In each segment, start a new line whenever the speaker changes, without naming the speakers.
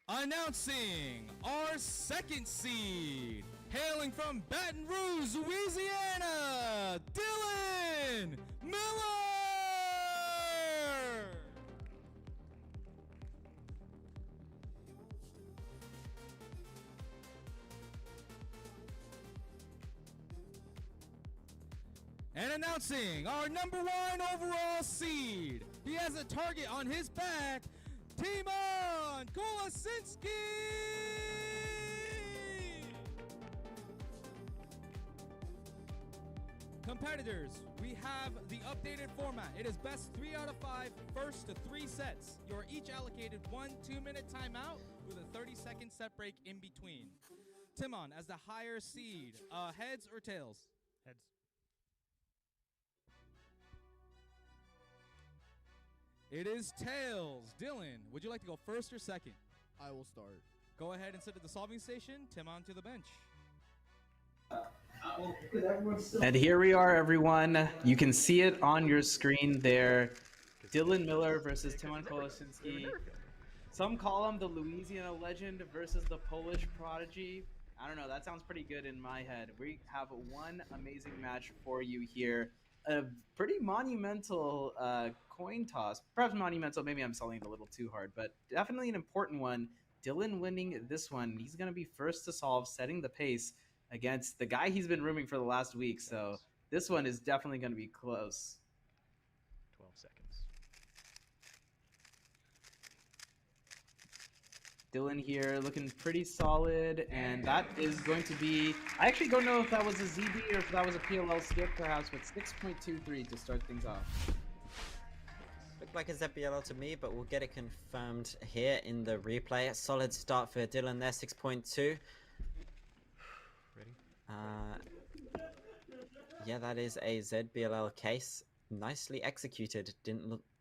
Announcing our second seed, hailing from Baton Rouge, Louisiana, Dylan Miller! And announcing our #1 overall seed, he has a target on his back, Tymon Kolasiński! Competitors, we have the updated format. It is best 3 out of 5, first to 3 sets. You are each allocated 1 2-minute timeout with a 30-second set break in between. Tymon, as the higher seed, heads or tails?
Heads.
It is tails. Dylan, would you like to go first or second?
I will start.
Go ahead and sit at the solving station. Tymon to the bench.
And here we are, everyone. You can see it on your screen there. Dylan Miller versus Tymon Kolasiński. Some call him the Louisiana legend versus the Polish prodigy. I don't know, that sounds pretty good in my head. We have one amazing match for you here. A pretty monumental coin toss. Perhaps monumental, maybe I'm selling it a little too hard, but definitely an important one. Dylan winning this one. He's going to be first to solve, setting the pace against the guy he's been rooming for the last week. So this one is definitely going to be close.
12 seconds.
Dylan here looking pretty solid, and that is going to be... I actually don't know if that was a ZB or if that was a PLL skip, perhaps, but 6.23 to start things off.
Looked like a ZBLL to me, but we'll get it confirmed here in the replay. A solid start for Dylan there, 6.2.
Ready?
Yeah, that is a ZBLL case. Nicely executed.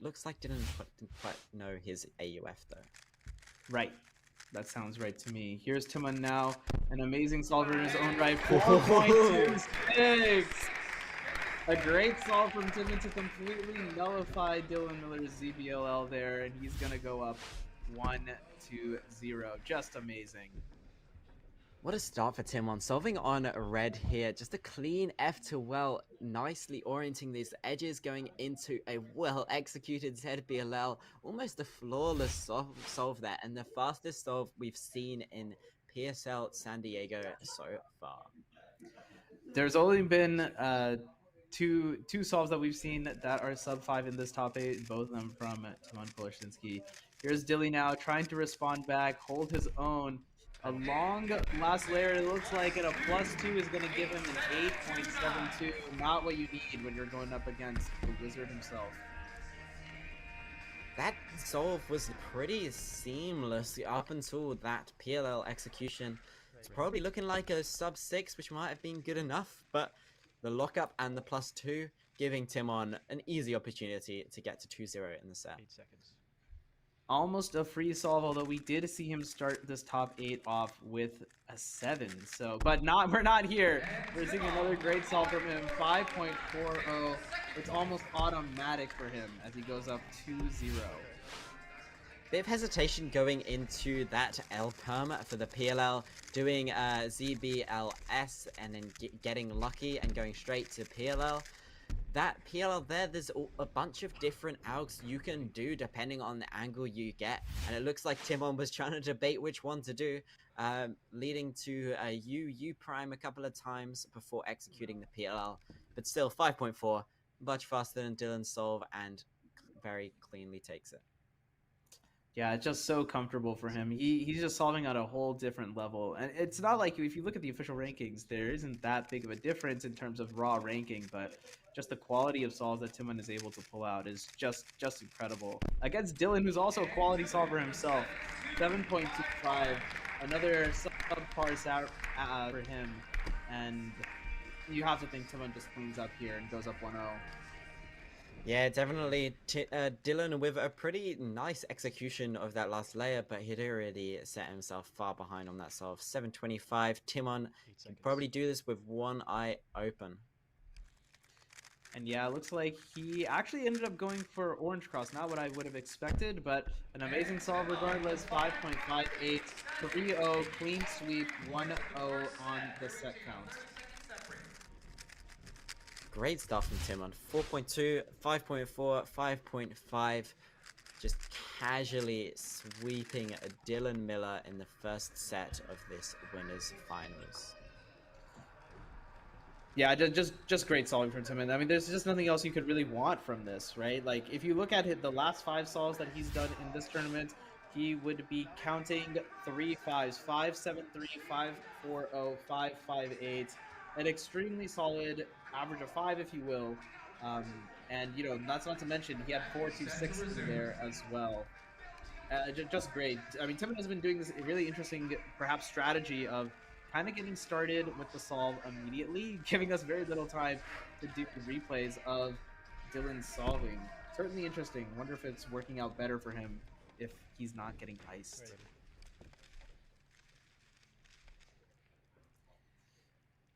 Looks like didn't quite know his AUF though.
Right. That sounds right to me. Here's Tymon now. An amazing solver in his own right. 4.26! A great solve from Tymon to completely nullify Dylan Miller's ZBLL there, and he's going to go up 1-0. Just amazing.
What a start for Tymon, solving on red here. Just a clean F to well, nicely orienting these edges, going into a well-executed ZBLL. Almost a flawless solve there, and the fastest solve we've seen in PSL San Diego so far.
There's only been two solves that we've seen that are sub 5 in this top 8, both of them from Tymon Kolasiński. Here's Dilly now trying to respond back, hold his own. A long last layer, it looks like at a +2 is going to give him an 8.72. Not what you need when you're going up against the wizard himself.
That solve was pretty seamless up until that PLL execution. It's probably looking like a sub 6, which might have been good enough, but the lockup and the +2 giving Tymon an easy opportunity to get to 2-0 in the set.
8 seconds.
Almost a free solve, although we did see him start this top 8 off with a 7. So, but we're not here. We're seeing another great solve from him, 5.40. It's almost automatic for him as he goes up 2-0.
Bit of hesitation going into that L perm for the PLL, doing ZBLS and then getting lucky and going straight to PLL. That PLL there, there's a bunch of different algs you can do depending on the angle you get, and it looks like Tymon was trying to debate which one to do, leading to a U prime a couple of times before executing the PLL, but still 5.4, much faster than Dylan's solve and very cleanly takes it.
Yeah, it's just so comfortable for him. He's just solving at a whole different level. And it's not like if you look at the official rankings, there isn't that big of a difference in terms of raw ranking, but just the quality of solves that Tymon is able to pull out is just incredible. Against Dylan, who's also a quality solver himself, 7.25, another subpar start for him. And you have to think Tymon just cleans up here and goes up 1-0.
Yeah, definitely Dylan with a pretty nice execution of that last layer, but he'd already set himself far behind on that solve. 7.25. Tymon can probably do this with one eye open.
And yeah, it looks like he actually ended up going for orange cross. Not what I would have expected, but an amazing solve regardless. 5.58, 3-0, clean sweep, 1-0 on the set count.
Great stuff from Tymon. 4.2, 5.4, 5.5. Just casually sweeping Dylan Miller in the first set of this winners finals.
Yeah, just great solving from Tymon. I mean, there's just nothing else you could really want from this, right? Like, if you look at the last 5 solves that he's done in this tournament, he would be counting 3 5s, 5-7-3, 5-4-0, 5-5-8, an extremely solid average of 5, if you will. And you know, that's not to mention he had 4-2-6 in there as well. Just great. I mean, Tymon has been doing this really interesting, perhaps, strategy of kind of getting started with the solve immediately, giving us very little time to do replays of Dylan solving. Certainly interesting. Wonder if it's working out better for him if he's not getting iced.
Ready.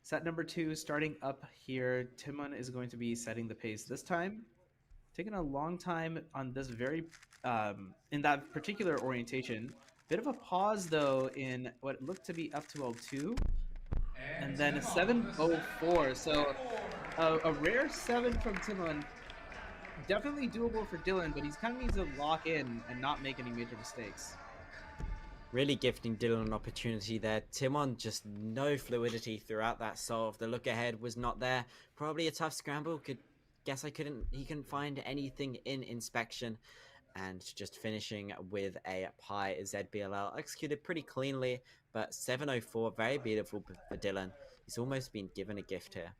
Set number 2 starting up here. Tymon is going to be setting the pace this time. Taking a long time on this very in that particular orientation. Bit of a pause though in what looked to be up to L2, and then a 7:04. So a rare 7 from Tymon. Definitely doable for Dylan, but he's kind of needs to lock in and not make any major mistakes.
Really gifting Dylan an opportunity there. Tymon just no fluidity throughout that solve. The look ahead was not there. Probably a tough scramble. He couldn't find anything in inspection, and just finishing with a pie ZBLL executed pretty cleanly, but 704 very beautiful for Dylan. He's almost been given a gift here.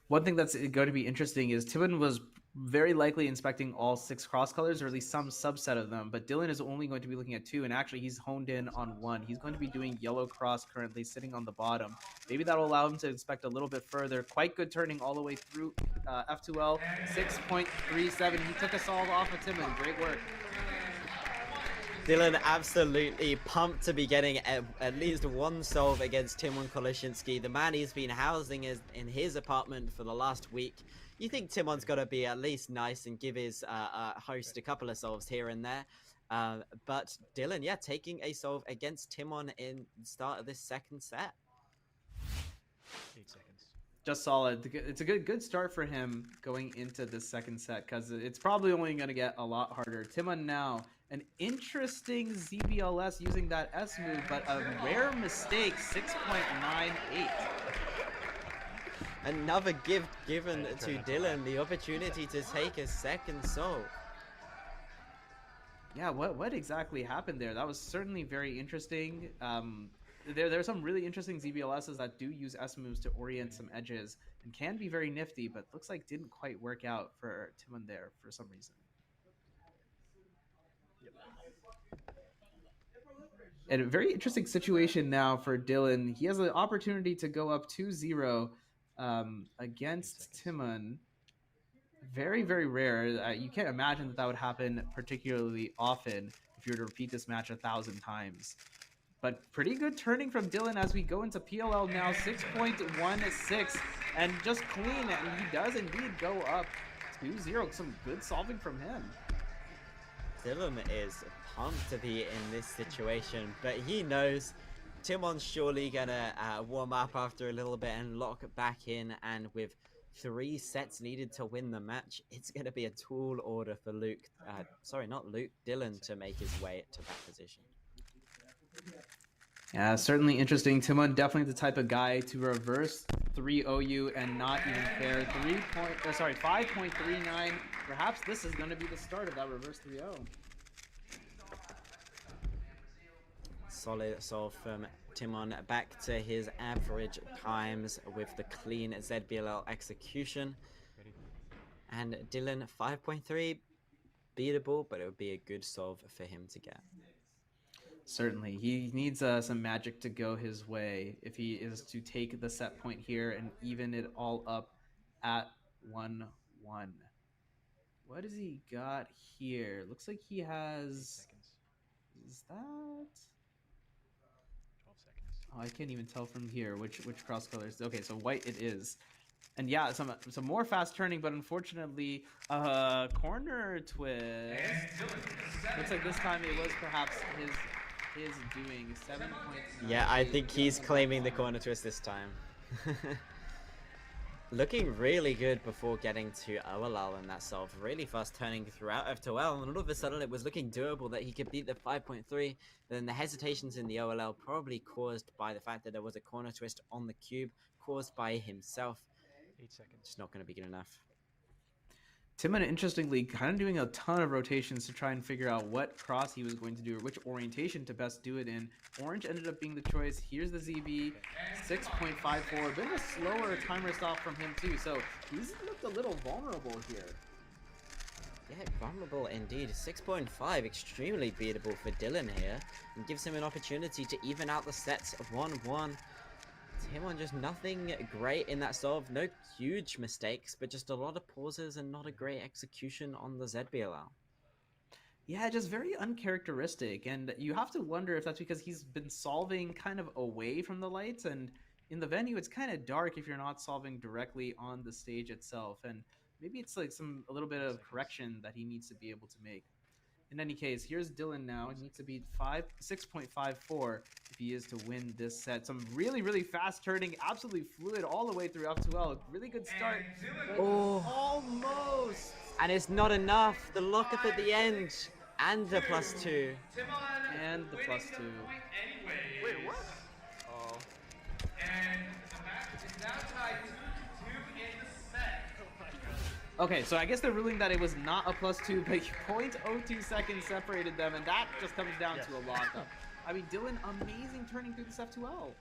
One thing that's going to be interesting is Tymon was very likely inspecting all 6 cross colors, or at least some subset of them, but Dylan is only going to be looking at 2, and actually he's honed in on 1. He's going to be doing yellow cross currently, sitting on the bottom. Maybe that'll allow him to inspect a little bit further. Quite good turning all the way through F2L, 6.37. He took a solve off of Tymon. Great work.
Dylan absolutely pumped to be getting at least one solve against Tymon Kolasiński, the man he's been housing in his apartment for the last week. You think Tymon's got to be at least nice and give his host a couple of solves here and there. But Dylan, yeah, taking a solve against Tymon in the start of this second set.
8 seconds.
Just solid. It's a good start for him going into this second set, because it's probably only going to get a lot harder. Tymon now, an interesting ZBLS using that S move, but a rare mistake, 6.98.
Another gift given to Dylan, the opportunity to take a second solve.
Yeah, what exactly happened there? That was certainly very interesting. There are some really interesting ZBLSs that do use S moves to orient some edges and can be very nifty, but looks like didn't quite work out for Tymon there for some reason. And a very interesting situation now for Dylan. He has an opportunity to go up 2-0 against Tymon. Very, very rare. You can't imagine that would happen particularly often if you were to repeat this match 1,000 times. But pretty good turning from Dylan as we go into PLL now, 6.16, and just clean, and he does indeed go up 2-0. Some good solving from him.
Dylan is pumped to be in this situation, but he knows Tymon's surely gonna warm up after a little bit and lock back in, and with 3 sets needed to win the match, it's gonna be a tall order for Dylan to make his way to that position.
Yeah, certainly interesting. Tymon definitely the type of guy to reverse 3-0 and not even fair. 5.39. Perhaps this is going to be the start of that reverse 3-0.
Solid solve from Tymon, back to his average times with the clean ZBLL execution.
Ready.
And Dylan, 5.3, beatable, but it would be a good solve for him to get.
Certainly. He needs some magic to go his way if he is to take the set point here and even it all up at 1-1. What has he got here? Looks like he has... Is that...
12 seconds.
Oh, I can't even tell from here which cross colors. Okay, so white it is. And yeah, some more fast turning, but unfortunately, corner twist. Looks like this time it was perhaps his doing. 7 points.
Yeah, I think he's claiming the corner twist this time. Looking really good before getting to OLL in that solve. Really fast turning throughout F2L, and all of a sudden it was looking doable that he could beat the 5.3. Then the hesitations in the OLL probably caused by the fact that there was a corner twist on the cube, caused by himself.
8 seconds.
It's not going to be good enough.
Tymon, interestingly, kind of doing a ton of rotations to try and figure out what cross he was going to do or which orientation to best do it in. Orange ended up being the choice. Here's the ZB, 6.54. A bit of a slower timer stop from him too, so he's looked a little vulnerable here.
Yeah, vulnerable indeed. 6.5, extremely beatable for Dylan here, and gives him an opportunity to even out the sets of 1-1. Tymon just nothing great in that solve, no huge mistakes, but just a lot of pauses and not a great execution on the ZBLL.
Yeah, just very uncharacteristic, and you have to wonder if that's because he's been solving kind of away from the lights, and in the venue it's kind of dark if you're not solving directly on the stage itself, and maybe it's like a little bit of correction that he needs to be able to make. In any case, here's Dylan now. He needs to beat 6.54 if he is to win this set. Some really, really fast turning, absolutely fluid all the way through F2L. Really good start.
Oh,
almost.
And it's not enough. The lockup at the end and the +2.
And the +2.
Wait, what? Oh.
And the match is now tied 2-2 in the set.
Okay, so I guess they're ruling that it was not a +2, but 0.02 seconds separated them, and that just comes down to a lockup. I mean, Dylan, amazing turning through this F2L.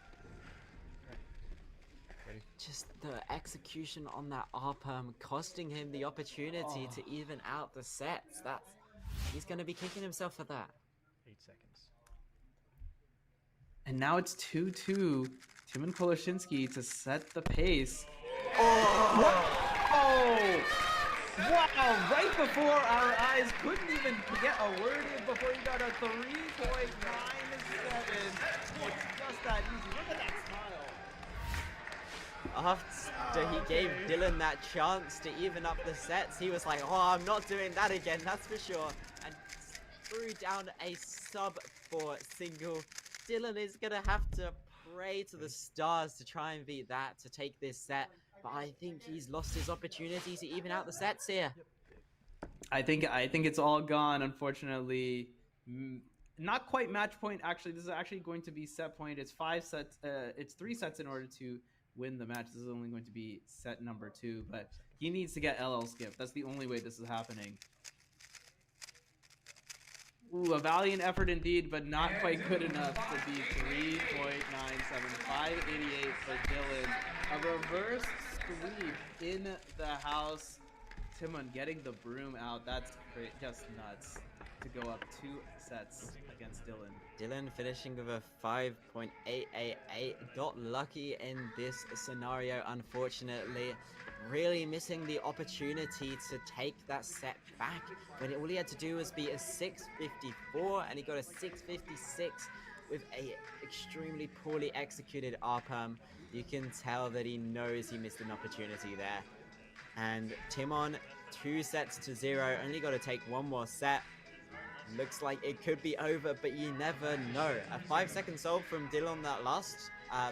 Ready?
Just the execution on that R-perm costing him the opportunity to even out the sets. He's going to be kicking himself for that.
8 seconds.
And now it's 2-2. Tymon Kolasiński to set the pace. Oh! Wow! Right before our eyes, couldn't even get a word in before he got a 3.97. It's just that easy. Look at that smile.
After he gave Dylan that chance to even up the sets, he was like, oh, I'm not doing that again, that's for sure. And threw down a sub-4 single. Dylan is going to have to pray to the stars to try and beat that, to take this set. But I think he's lost his opportunity to even out the sets here.
I think it's all gone, unfortunately. Not quite match point, actually. This is actually going to be set point. It's 5 sets. It's 3 sets in order to win the match. This is only going to be set number 2, but he needs to get LL skip. That's the only way this is happening. Ooh, a valiant effort indeed, but not quite good enough to be 3.97. 588 for Dylan. A reverse sweep in the house. Tymon getting the broom out. That's great. Just nuts to go up 2 sets against Dylan.
Dylan finishing with a 5.888. Got lucky in this scenario, unfortunately. Really missing the opportunity to take that set back when all he had to do was be a 654 and he got a 656 with a extremely poorly executed R-perm. You can tell that he knows he missed an opportunity there. And Tymon, 2 sets to 0, only got to take 1 more set. Looks like it could be over, but you never know. A 5-second solve from Dylan that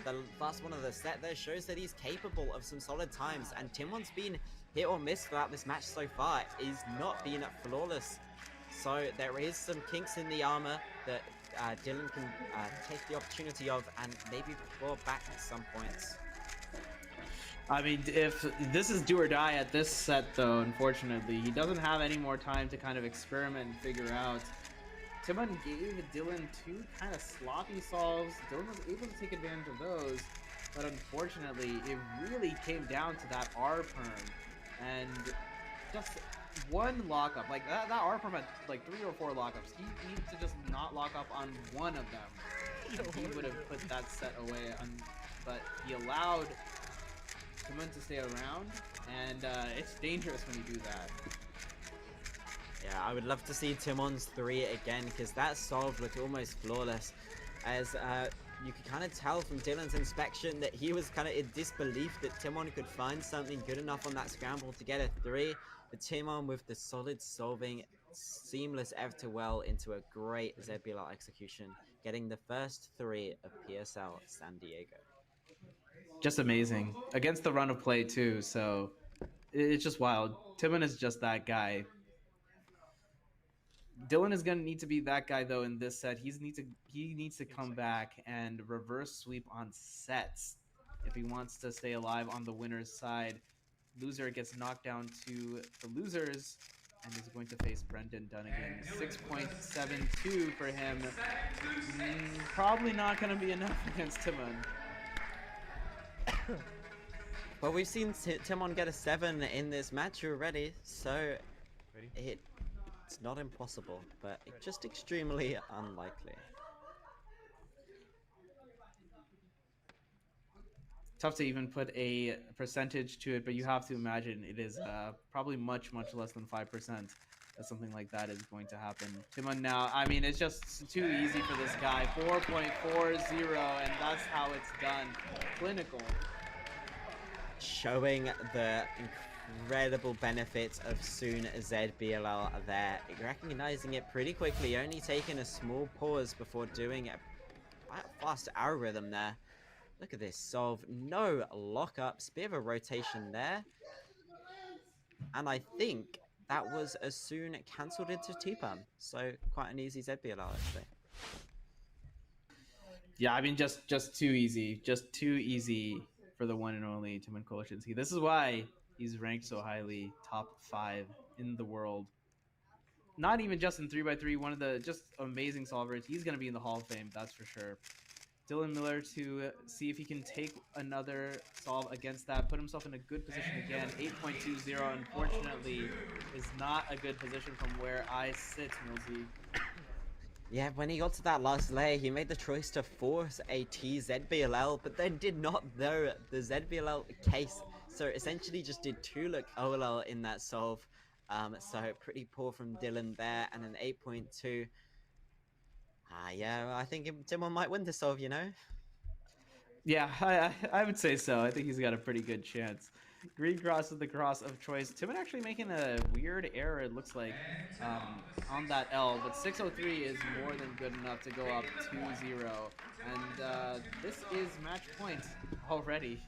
the last one of the set there shows that he's capable of some solid times, and Tymon's been hit or miss throughout this match so far. He's not been flawless. So there is some kinks in the armor that Dylan can take the opportunity of and maybe claw back at some points.
I mean, if this is do or die at this set, though, unfortunately, he doesn't have any more time to kind of experiment and figure out. Tymon gave Dylan 2 kind of sloppy solves. Dylan was able to take advantage of those, but unfortunately, it really came down to that R-perm. And just 1 lockup. Like, that R-perm had like 3 or 4 lockups. He needed to just not lock up on 1 of them. He would have put that set away, but he allowed Tymon to stay around, and it's dangerous when you do that.
Yeah, I would love to see Tymon's 3 again, because that solve looked almost flawless. as you could kind of tell from Dylan's inspection that he was kind of in disbelief that Tymon could find something good enough on that scramble to get a 3. But Tymon with the solid solving, seamless F to well into a great ZBLR execution, getting the first 3 of PSL San Diego.
Just amazing against the run of play too. So it's just wild. Tymon is just that guy. Dylan is gonna need to be that guy though in this set. He needs to come back and reverse sweep on sets if he wants to stay alive on the winner's side. Loser gets knocked down to the losers and is going to face Brendan Dunnigan. 6.72 for him. Probably not gonna be enough against Tymon.
Well, we've seen Tymon get a 7 in this match already, so it's not impossible, but just extremely unlikely.
Tough to even put a percentage to it, but you have to imagine it is probably much less than 5% that something like that is going to happen. Tymon now, I mean, it's just too easy for this guy. 4.40, and that's how it's done. Clinical.
Showing the incredible benefits of Soon ZBLL there, recognizing it pretty quickly, only taking a small pause before doing a quite fast algorithm there. Look at this solve, no lockups, bit of a rotation there, and I think that was as soon cancelled into T-Pump, so quite an easy ZBLL actually.
Yeah, I mean, just too easy, for the one and only Tymon Kolasiński. This is why he's ranked so highly, top 5 in the world. Not even just in 3x3, one of the just amazing solvers. He's going to be in the Hall of Fame, that's for sure. Dylan Miller to see if he can take another solve against that, put himself in a good position again. 8.20, unfortunately, is not a good position from where I sit, Millsy.
Yeah, when he got to that last layer, he made the choice to force a TZBLL, but then did not know the ZBLL case. So essentially just did 2 look OLL in that solve. So pretty poor from Dylan there, and an 8.2. Yeah, I think Tymon might win this solve, you know?
Yeah, I would say so. I think he's got a pretty good chance. Green cross is the cross of choice. Tymon actually making a weird error, it looks like, on that L, but 603 is more than good enough to go up 2-0. And this is match point already.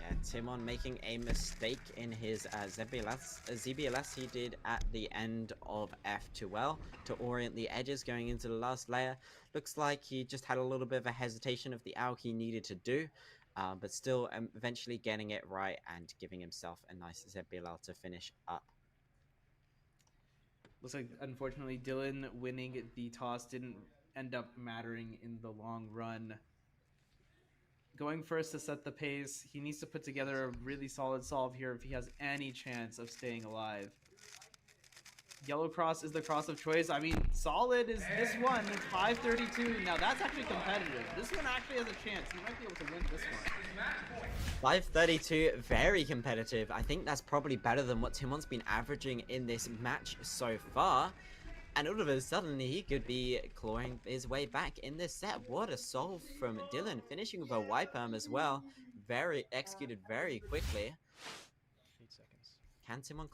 Yeah, Tymon making a mistake in his ZBLS he did at the end of F2L to orient the edges going into the last layer. Looks like he just had a little bit of a hesitation of the AUG he needed to do. But still eventually getting it right and giving himself a nice ZBLL to finish up.
Looks like, unfortunately, Dylan winning the toss didn't end up mattering in the long run. Going first to set the pace, he needs to put together a really solid solve here if he has any chance of staying alive. Yellow cross is the cross of choice. I mean, solid is this one. It's 532. Now, that's actually competitive. This one actually has a chance. He might be able to win this one.
532, very competitive. I think that's probably better than what Tymon's been averaging in this match so far. And all of a sudden, he could be clawing his way back in this set. What a solve from Dylan, finishing with a Y-perm as well. Very executed very quickly.
8 seconds.
Can Tymon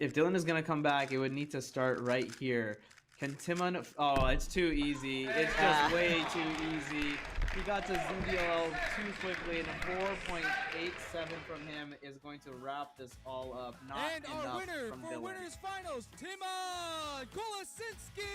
If Dylan is gonna come back, it would need to start right here. Can Tymon? Oh, it's too easy. It's just way too easy. He got to ZBLL too quickly, and a 4.87 from him is going to wrap this all up. Not
and
enough
our winner
from
for
Dylan.
winners finals, Tymon Kolasiński.